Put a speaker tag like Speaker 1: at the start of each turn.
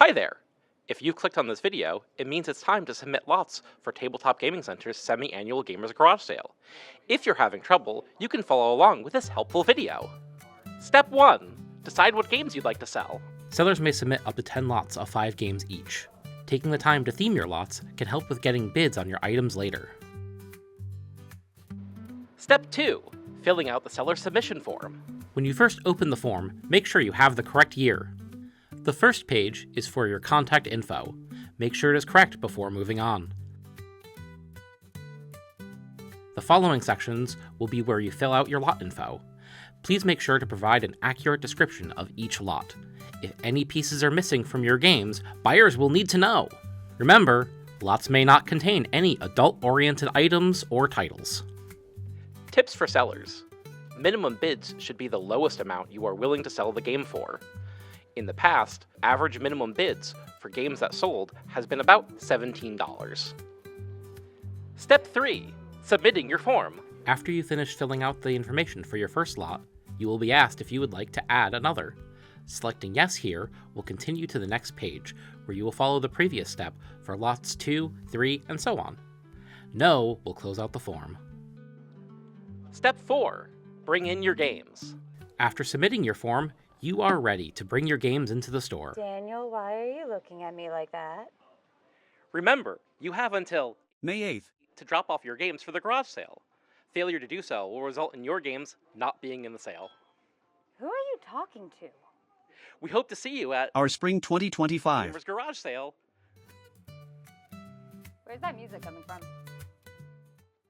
Speaker 1: Hi there! If you've clicked on this video, it means it's time to submit lots for Tabletop Gaming Center's semi-annual Gamers Garage Sale. If you're having trouble, you can follow along with this helpful video. Step 1. Decide what games you'd like to sell.
Speaker 2: Sellers may submit up to 10 lots of 5 games each. Taking the time to theme your lots can help with getting bids on your items later.
Speaker 1: Step 2. Filling out the seller submission form.
Speaker 2: When you first open the form, make sure you have the correct year. The first page is for your contact info. Make sure it is correct before moving on. The following sections will be where you fill out your lot info. Please make sure to provide an accurate description of each lot. If any pieces are missing from your games, buyers will need to know. Remember, lots may not contain any adult-oriented items or titles.
Speaker 1: Tips for sellers. Minimum bids should be the lowest amount you are willing to sell the game for. In the past, average minimum bids for games that sold has been about $17. Step 3. Submitting your form.
Speaker 2: After you finish filling out the information for your first lot, you will be asked if you would like to add another. Selecting yes here will continue to the next page, where you will follow the previous step for lots 2, 3, and so on. No will close out the form.
Speaker 1: Step 4. Bring in your games.
Speaker 2: After submitting your form, you are ready to bring your games into the store.
Speaker 3: Daniel, why are you looking at me like that?
Speaker 1: Remember, you have until
Speaker 4: May 8th.
Speaker 1: to drop off your games for the garage sale. Failure to do so will result in your games not being in the sale.
Speaker 3: Who are you talking to?
Speaker 1: We hope to see you at
Speaker 4: Our Spring 2025.
Speaker 1: Gamers Garage Sale.
Speaker 3: Where's that music coming from?